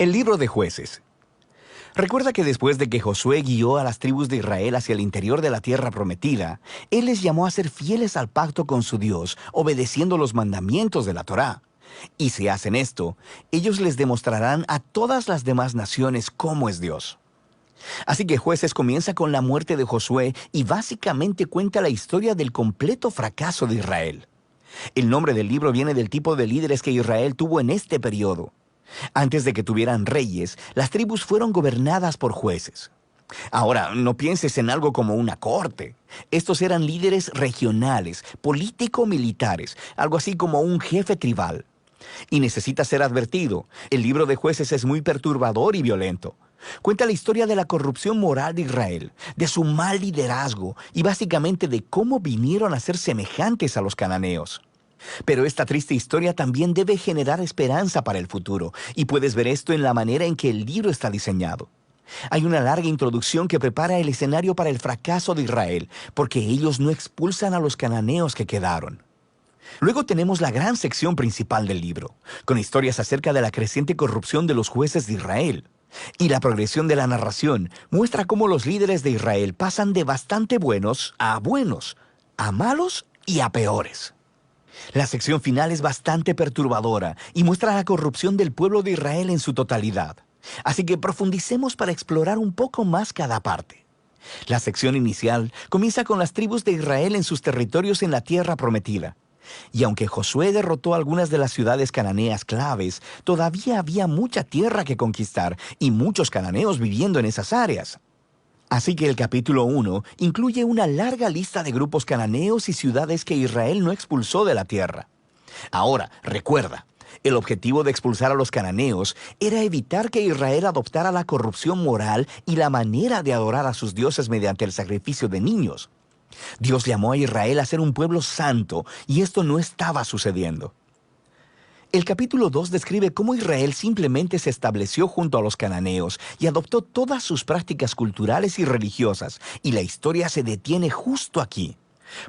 El libro de Jueces. Recuerda que después de que Josué guió a las tribus de Israel hacia el interior de la tierra prometida, él les llamó a ser fieles al pacto con su Dios, obedeciendo los mandamientos de la Torá. Y si hacen esto, ellos les demostrarán a todas las demás naciones cómo es Dios. Así que Jueces comienza con la muerte de Josué y básicamente cuenta la historia del completo fracaso de Israel. El nombre del libro viene del tipo de líderes que Israel tuvo en este periodo. Antes de que tuvieran reyes, las tribus fueron gobernadas por jueces. Ahora, no pienses en algo como una corte. Estos eran líderes regionales, político-militares, algo así como un jefe tribal. Y necesita ser advertido, el libro de Jueces es muy perturbador y violento. Cuenta la historia de la corrupción moral de Israel, de su mal liderazgo y básicamente de cómo vinieron a ser semejantes a los cananeos. Pero esta triste historia también debe generar esperanza para el futuro, y puedes ver esto en la manera en que el libro está diseñado. Hay una larga introducción que prepara el escenario para el fracaso de Israel, porque ellos no expulsan a los cananeos que quedaron. Luego tenemos la gran sección principal del libro, con historias acerca de la creciente corrupción de los jueces de Israel. Y la progresión de la narración muestra cómo los líderes de Israel pasan de bastante buenos, a malos y a peores. La sección final es bastante perturbadora y muestra la corrupción del pueblo de Israel en su totalidad. Así que profundicemos para explorar un poco más cada parte. La sección inicial comienza con las tribus de Israel en sus territorios en la tierra prometida. Y aunque Josué derrotó algunas de las ciudades cananeas claves, todavía había mucha tierra que conquistar y muchos cananeos viviendo en esas áreas. Así que el capítulo 1 incluye una larga lista de grupos cananeos y ciudades que Israel no expulsó de la tierra. Ahora, recuerda, el objetivo de expulsar a los cananeos era evitar que Israel adoptara la corrupción moral y la manera de adorar a sus dioses mediante el sacrificio de niños. Dios llamó a Israel a ser un pueblo santo, y esto no estaba sucediendo. El capítulo 2 describe cómo Israel simplemente se estableció junto a los cananeos y adoptó todas sus prácticas culturales y religiosas, y la historia se detiene justo aquí.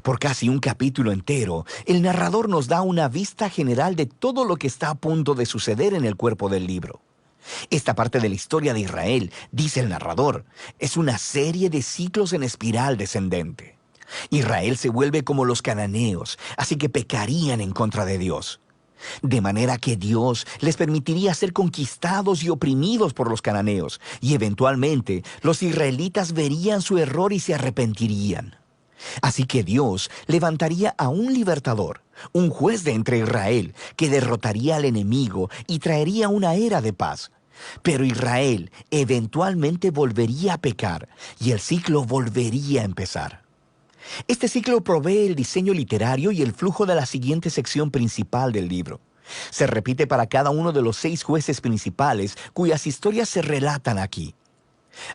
Por casi un capítulo entero, el narrador nos da una vista general de todo lo que está a punto de suceder en el cuerpo del libro. Esta parte de la historia de Israel, dice el narrador, es una serie de ciclos en espiral descendente. Israel se vuelve como los cananeos, así que pecarían en contra de Dios. De manera que Dios les permitiría ser conquistados y oprimidos por los cananeos, y eventualmente los israelitas verían su error y se arrepentirían. Así que Dios levantaría a un libertador, un juez de entre Israel, que derrotaría al enemigo y traería una era de paz. Pero Israel eventualmente volvería a pecar, y el ciclo volvería a empezar. Este ciclo provee el diseño literario y el flujo de la siguiente sección principal del libro. Se repite para cada uno de los 6 jueces principales cuyas historias se relatan aquí.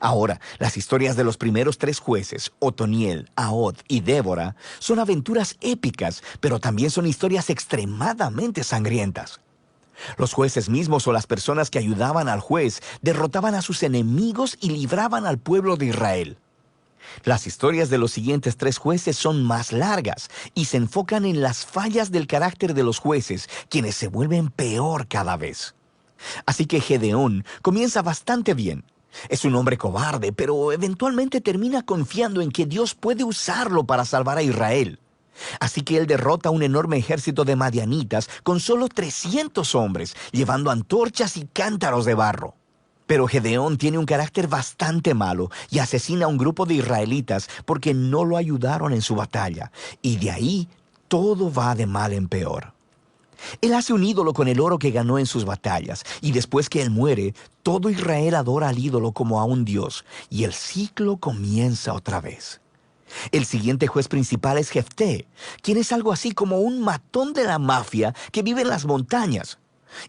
Ahora, las historias de los primeros 3 jueces, Otoniel, Ahod y Débora, son aventuras épicas, pero también son historias extremadamente sangrientas. Los jueces mismos o las personas que ayudaban al juez derrotaban a sus enemigos y libraban al pueblo de Israel. Las historias de los siguientes 3 jueces son más largas y se enfocan en las fallas del carácter de los jueces, quienes se vuelven peor cada vez. Así que Gedeón comienza bastante bien. Es un hombre cobarde, pero eventualmente termina confiando en que Dios puede usarlo para salvar a Israel. Así que él derrota a un enorme ejército de madianitas con solo 300 hombres, llevando antorchas y cántaros de barro. Pero Gedeón tiene un carácter bastante malo y asesina a un grupo de israelitas porque no lo ayudaron en su batalla, y de ahí todo va de mal en peor. Él hace un ídolo con el oro que ganó en sus batallas, y después que él muere, todo Israel adora al ídolo como a un dios, y el ciclo comienza otra vez. El siguiente juez principal es Jefté, quien es algo así como un matón de la mafia que vive en las montañas.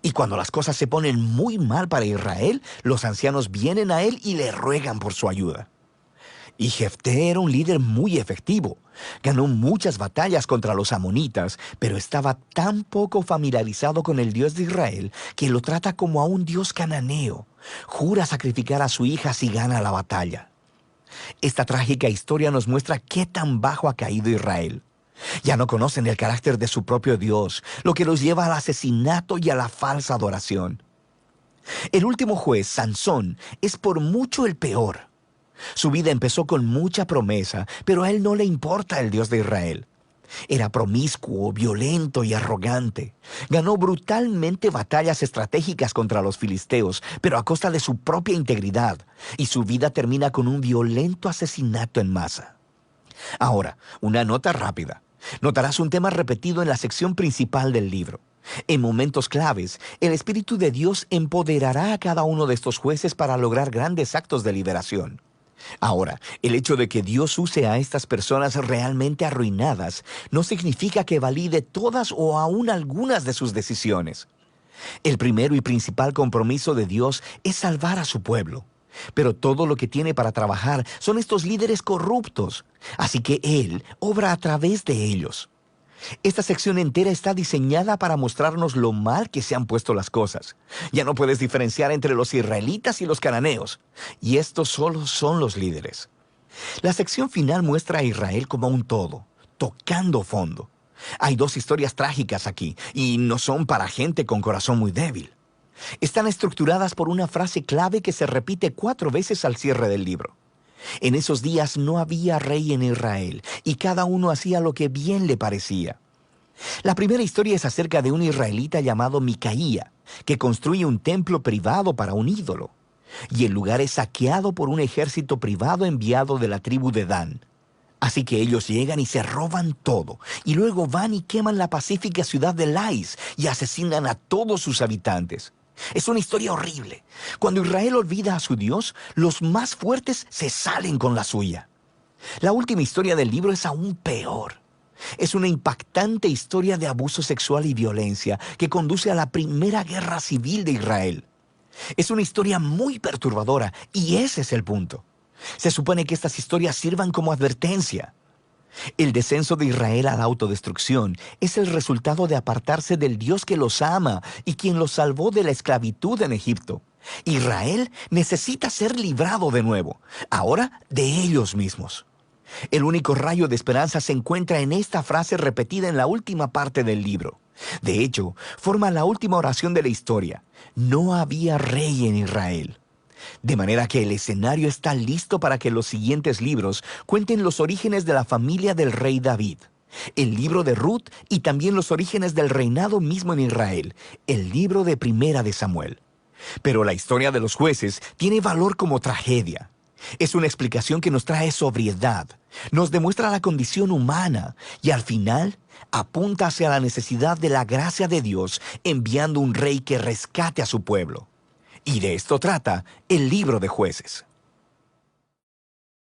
Y cuando las cosas se ponen muy mal para Israel, los ancianos vienen a él y le ruegan por su ayuda. Y Jefté era un líder muy efectivo. Ganó muchas batallas contra los amonitas, pero estaba tan poco familiarizado con el Dios de Israel que lo trata como a un dios cananeo. Jura sacrificar a su hija si gana la batalla. Esta trágica historia nos muestra qué tan bajo ha caído Israel. Ya no conocen el carácter de su propio Dios, lo que los lleva al asesinato y a la falsa adoración. El último juez, Sansón, es por mucho el peor. Su vida empezó con mucha promesa, pero a él no le importa el Dios de Israel. Era promiscuo, violento y arrogante. Ganó brutalmente batallas estratégicas contra los filisteos, pero a costa de su propia integridad, y su vida termina con un violento asesinato en masa. Ahora, una nota rápida. Notarás un tema repetido en la sección principal del libro. En momentos claves, el Espíritu de Dios empoderará a cada uno de estos jueces para lograr grandes actos de liberación. Ahora, el hecho de que Dios use a estas personas realmente arruinadas no significa que valide todas o aún algunas de sus decisiones. El primero y principal compromiso de Dios es salvar a su pueblo. Pero todo lo que tiene para trabajar son estos líderes corruptos, así que Él obra a través de ellos. Esta sección entera está diseñada para mostrarnos lo mal que se han puesto las cosas. Ya no puedes diferenciar entre los israelitas y los cananeos, y estos solo son los líderes. La sección final muestra a Israel como un todo, tocando fondo. Hay dos historias trágicas aquí, y no son para gente con corazón muy débil. Están estructuradas por una frase clave que se repite 4 veces al cierre del libro. En esos días no había rey en Israel, y cada uno hacía lo que bien le parecía. La primera historia es acerca de un israelita llamado Micaía, que construye un templo privado para un ídolo. Y el lugar es saqueado por un ejército privado enviado de la tribu de Dan. Así que ellos llegan y se roban todo, y luego van y queman la pacífica ciudad de Lais y asesinan a todos sus habitantes. Es una historia horrible. Cuando Israel olvida a su Dios, los más fuertes se salen con la suya. La última historia del libro es aún peor. Es una impactante historia de abuso sexual y violencia que conduce a la primera guerra civil de Israel. Es una historia muy perturbadora y ese es el punto. Se supone que estas historias sirvan como advertencia. El descenso de Israel a la autodestrucción es el resultado de apartarse del Dios que los ama y quien los salvó de la esclavitud en Egipto. Israel necesita ser librado de nuevo, ahora de ellos mismos. El único rayo de esperanza se encuentra en esta frase repetida en la última parte del libro. De hecho, forma la última oración de la historia. No había rey en Israel. De manera que el escenario está listo para que los siguientes libros cuenten los orígenes de la familia del rey David, el libro de Ruth y también los orígenes del reinado mismo en Israel, el libro de Primera de Samuel. Pero la historia de los jueces tiene valor como tragedia. Es una explicación que nos trae sobriedad, nos demuestra la condición humana y al final apunta hacia la necesidad de la gracia de Dios enviando un rey que rescate a su pueblo. Y de esto trata el libro de Jueces.